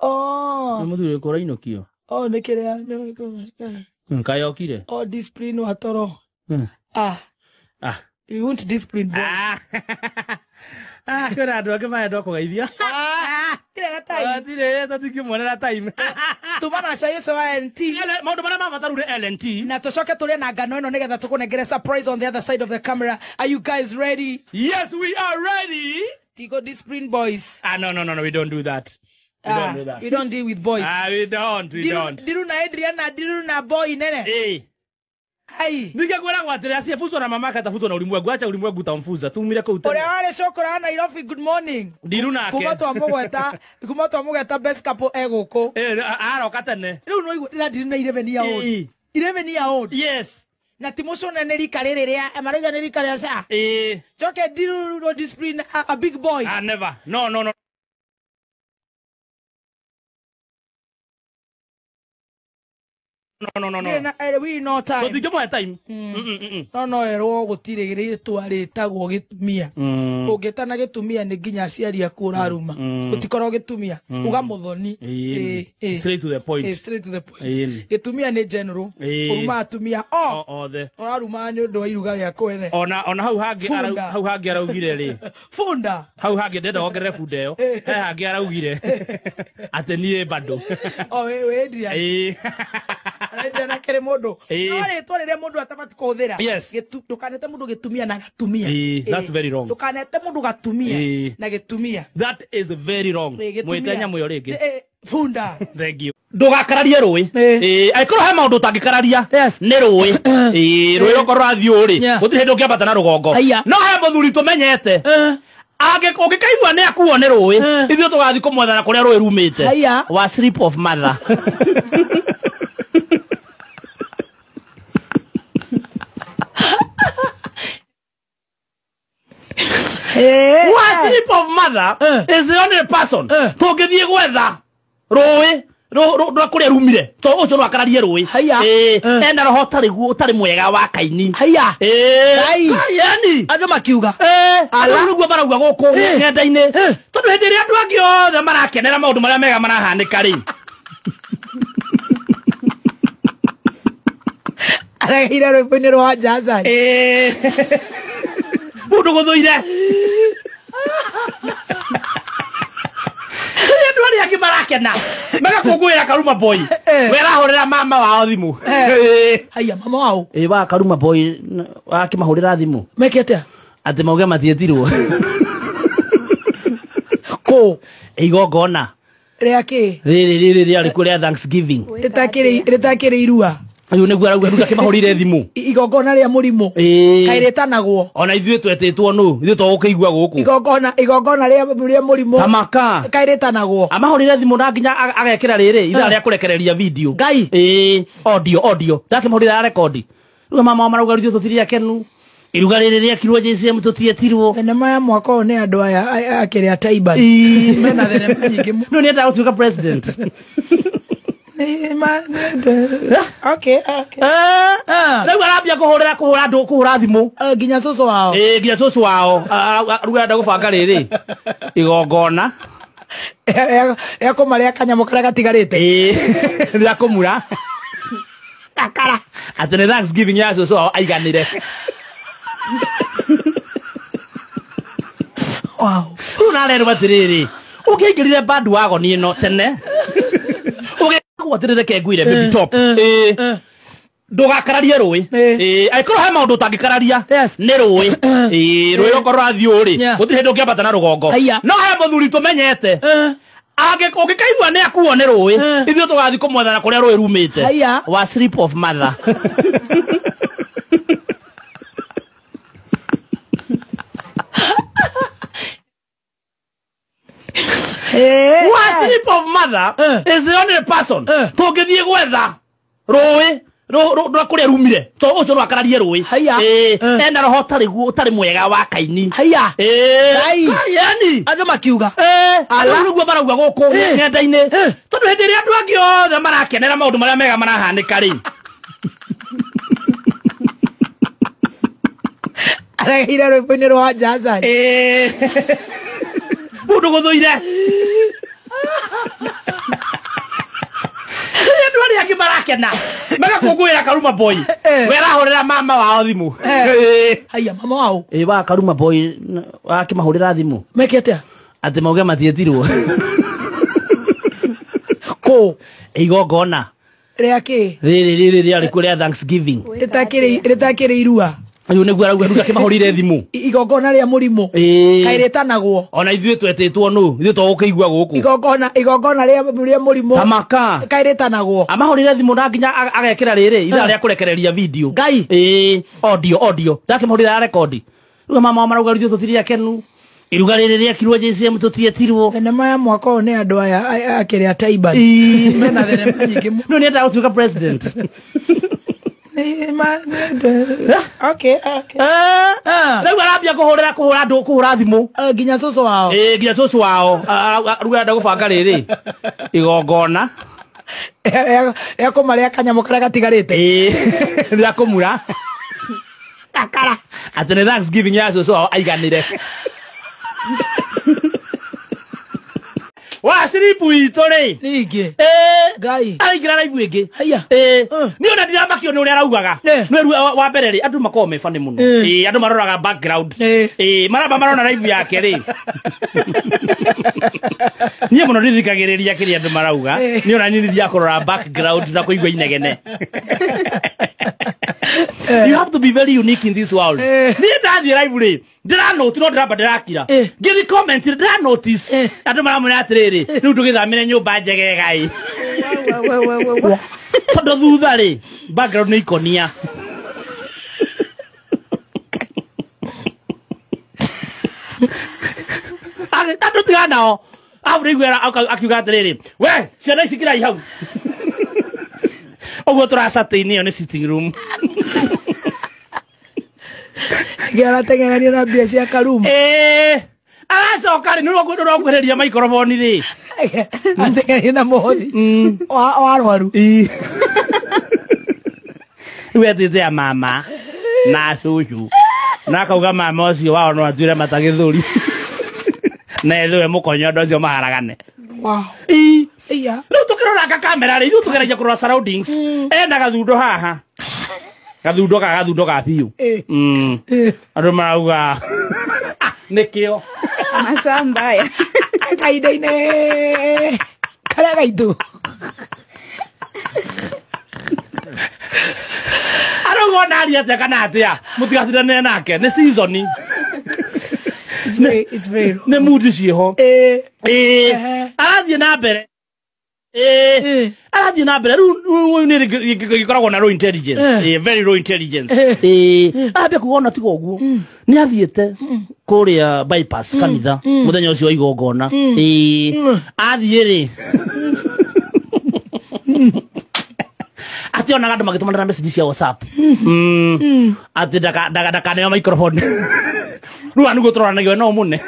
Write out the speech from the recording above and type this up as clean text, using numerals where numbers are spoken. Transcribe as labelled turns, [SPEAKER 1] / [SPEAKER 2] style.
[SPEAKER 1] Oh.
[SPEAKER 2] Muthuri kora inokio.
[SPEAKER 1] Oh, nekerea.
[SPEAKER 2] Nkayokire.
[SPEAKER 1] Oh, discipline watoro. You won't discipline boy.
[SPEAKER 2] Kera ndo akema ndo kugeithia.
[SPEAKER 1] Tira time.
[SPEAKER 2] Tire tatikimwonera time.
[SPEAKER 1] Tumana shayo sawa LNT.
[SPEAKER 2] Maundu maria mabatarure LNT.
[SPEAKER 1] Na tucoke tuli na ngano ino nigetha tukunengere surprise on the other side of the camera. Are you guys ready?
[SPEAKER 2] Yes, we are ready.
[SPEAKER 1] Tigo discipline boys.
[SPEAKER 2] No, we don't do that. We don't do that.
[SPEAKER 1] We don't deal with boys.
[SPEAKER 2] We don't.
[SPEAKER 1] Diru na Adriana, diru na boy nene. Ai.
[SPEAKER 2] Ningekuwa ngwatire asiyefuzwa na mamaka atafuzwa na ulimwengu. Acha ulimwengu utamfuza. Tumire ko utene.
[SPEAKER 1] Ore wale shokora na Nairobi, good morning.
[SPEAKER 2] Diru nake.
[SPEAKER 1] Kuma to amugeta best couple egoko.
[SPEAKER 2] Aroka tene.
[SPEAKER 1] Riu no igwira diru na 11 year old. 11 year old.
[SPEAKER 2] Yes.
[SPEAKER 1] Na timoso na nerika rererea amariga nerika ria sa. Joke diru no discipline a big boy.
[SPEAKER 2] Never. No. No.
[SPEAKER 1] We no time.
[SPEAKER 2] But my time.
[SPEAKER 1] No, ero gutire twaritagwo gitumia. Ungetana gitumia ni nginya aciari akura ruma. Utikoro gitumia. Uga muthoni.
[SPEAKER 2] Straight to the point.
[SPEAKER 1] Straight to the point. Gitumia ni general. Uruma atumia. Ruma ni undu wa iruga ria kwene.
[SPEAKER 2] Ona hau hangi araugire ri.
[SPEAKER 1] Funda.
[SPEAKER 2] Hau hangi ndenda ongerere funda yo. Hangi araugire. Ate nie bado.
[SPEAKER 1] We ndia. Na kere modo. Ore twarire modo atabati kuthira.
[SPEAKER 2] Yes.
[SPEAKER 1] Ndukanete mundu gitumia na gatumia.
[SPEAKER 2] That's very wrong.
[SPEAKER 1] Ndukanete mundu gatumia na gitumia.
[SPEAKER 2] That is very wrong. Mwitenya muyo ringi.
[SPEAKER 1] Funda.
[SPEAKER 2] Thank you. Ndugakararie rui. Aikoro ha maundu tangikararia. Ni rui. Rui roko rathio ri. Gutiri hindu ngiambata na rugongo. No he muthuri tumenyete. Ungikaigua ni akuo ni rui. Ithuĩ tugathi kumwethana kuria rui rumite. Wa sleep of mother. What sleep of mother is the only person tungithie gwetha rui ro kuria rumire to ucio no akararie rui ena roho tari mwega wa kaini yani
[SPEAKER 1] andu makiuga
[SPEAKER 2] niguo marauga guku ngenda-ini tondu hindi ria andu angi othe marakenera maundu maria mega marahanika ri
[SPEAKER 1] aragira rwimbo-ini rwa Jaza
[SPEAKER 2] mundu guthuire ndu ari angi marakena magakungwira Karuma boy werahurira mama wao thimu
[SPEAKER 1] haya mama wao
[SPEAKER 2] wa Karuma boy akimahurira thimu
[SPEAKER 1] mekete
[SPEAKER 2] ati mauge mathietirwo
[SPEAKER 1] ko
[SPEAKER 2] igongona
[SPEAKER 1] riaki
[SPEAKER 2] riri ari kuria Thanksgiving
[SPEAKER 1] ritakire irua
[SPEAKER 2] ayu niguo arauga nduga kimahurire thimu
[SPEAKER 1] igongona ria murimo kairetanagwo
[SPEAKER 2] ona ithuĩ twetĩtwo nu ithuĩ tũgũkĩigua gũkũ
[SPEAKER 1] igongona ria murimo
[SPEAKER 2] tamaka
[SPEAKER 1] kairetanagwo
[SPEAKER 2] amahurire thimu na nginya agekĩra rĩrĩ ithaa rĩa kũrekereria video
[SPEAKER 1] ngai
[SPEAKER 2] audio ndakĩmahurire ya rekondi rĩu mama marauga ithuĩ tũtirĩ akenu iruga rĩrĩ rĩakirwo JCM tũtietirwo
[SPEAKER 1] thenema ya mwaka ũyũ nĩ andũ aya akĩrĩa Taiban mena thenema nyingĩ
[SPEAKER 2] no nĩ endaga gũtuĩka president.
[SPEAKER 1] Okay.
[SPEAKER 2] Rĩu arambia kũhũra thimũ
[SPEAKER 1] nginya cũcũ wao
[SPEAKER 2] nginya cũcũ wao rĩu arenda gũbanga rĩrĩ igongona
[SPEAKER 1] rĩa kũmarĩa kanyamũ karĩa gatigarĩte
[SPEAKER 2] rĩa kũmura kakara atĩ nĩ Thanksgiving ya cũcũ wao aiganĩre. Rĩu narerwo atĩrĩrĩ ũngĩaingĩrire bandwagon ĩno tene gwatirire kengwire baby top ndugakararie rui aikoro he maundu tangikararia ni rui rui roko rathio ri gutiri hindu ngiambata na rugongo no he muthuri tumenyete ungikaigua ni akuo ni rui ithuĩ tugathi kumwethana kuria rui rumite wa sleep of mother. What sleep of mother is the only person tungithie gwetha rui ro kuria rumire to ucio no akararie rui ena roho tari mwega wa kaini yani
[SPEAKER 1] andu makiuga
[SPEAKER 2] niguo marauga guku ngenda-ini tondu hindi ria andu angi othe marakenera maundu maria mega marahanika ri
[SPEAKER 1] aragira rwimbo-ini rwa Jaza
[SPEAKER 2] mundu guthuire magakena magakungwira Karuma boy werahurira mama wao thimu
[SPEAKER 1] haya mama wao
[SPEAKER 2] wa Karuma boy akimahurira thimu
[SPEAKER 1] mekete
[SPEAKER 2] ati mauge matietirwo
[SPEAKER 1] ko
[SPEAKER 2] igongona
[SPEAKER 1] riake
[SPEAKER 2] riri ari kuria Thanksgiving
[SPEAKER 1] ritakire irua
[SPEAKER 2] ayu niguo arauga kimahurire thimu
[SPEAKER 1] igongona ria murimo kairetanagwo
[SPEAKER 2] ona ithuĩ twetĩtwo nũ ithuĩ tũgũkĩigua gũkũ
[SPEAKER 1] igongona ria murimo
[SPEAKER 2] tamaka
[SPEAKER 1] kairetanagwo
[SPEAKER 2] amahurire thimu na nginya agekĩra rĩrĩ ithaa rĩa kũrekereria video
[SPEAKER 1] ngai
[SPEAKER 2] audio ndakĩmahurire ya rekondi rĩu mama marauga rĩu tũtirĩ akenu iruga rĩrĩ rĩakirwo JCM tũtietirwo
[SPEAKER 1] thenema ya mwaka ũyũ nĩ andũ aya akĩrĩa Taiban mena thenema nyingĩ
[SPEAKER 2] no nĩ endaga gũtuĩka president
[SPEAKER 1] okay
[SPEAKER 2] rĩu arambia kũhũra andũ kũhũra thimũ
[SPEAKER 1] nginya cũcũ wao
[SPEAKER 2] nginya cũcũ wao rĩu arenda gũbanga rĩrĩ igongona
[SPEAKER 1] ya kũmarĩa kanyamũ karĩa gatigarĩte
[SPEAKER 2] rĩa kũmura kakara atĩ nĩ Thanksgiving ya cũcũ wao aiganĩre wa siripu itore
[SPEAKER 1] ningĩ ngai
[SPEAKER 2] aingĩra raibu ĩngĩ
[SPEAKER 1] haya
[SPEAKER 2] nĩ ona ndiramakio nĩ ũrĩa araugaga nĩ wa mbere rĩ andũ makoragwo me bane mũno andũ maroraga background maramba marona raibu yake rĩ niĩ mũno ndithikagĩrĩria kĩrĩa andũ marauga nĩ ona niĩ nĩthiaga kũrora background na kũigua inegene you have to be very unique in this world niĩ ndathiĩ raibu rĩ ndiranote no ndiramba ndirakira ngĩthi comment ndiranotice andũ maramwĩra atĩrĩrĩ rĩu ndũgĩthamĩre nyũmba njege gai tondũ thutha rĩ background nĩ ikonia andũ tiganao aurĩiguera akiuga atĩrĩrĩ we ciana ici kĩrai hau ũguo tũracatĩ-inĩ ĩyo nĩ sitting room
[SPEAKER 1] aratengerania na mbia cia Karuma
[SPEAKER 2] aracoka rĩ nĩ ũrongwereria maikoroboni rĩ
[SPEAKER 1] atengerania na mũhothi wa arwaru
[SPEAKER 2] rĩu etĩte ya mama na cũcũ na akauga mama ũcio wao no atuĩre matagĩthũri na ethũwe mũkonyondo ũcio maharagane rĩu tũkĩroranga kamera rĩ ithuĩ tũgeragia kũrora surroundings ena gathundo haha gathundo ga biũ andũ marauga nĩkĩo
[SPEAKER 3] masambaya
[SPEAKER 1] kahinda-inĩ karĩa gaitũ
[SPEAKER 2] arauga ona aria atĩa kana atĩa mũtigatindanĩre nake nĩ season nĩ mood ciĩho arathiĩ na mbere arathiĩ na mbere rĩu nĩ gĩkoragwo na low intelligence very low intelligence arambia kuga ona tiga ũguo nĩ athiĩte kũrĩa bypass kanitha mũthenya ũcio wa igongona athiĩ rĩ atĩ onaga andũ magĩtũmanĩra message cia WhatsApp atĩ ndakaneo microphone rĩu nĩguo tũroranagio no mũne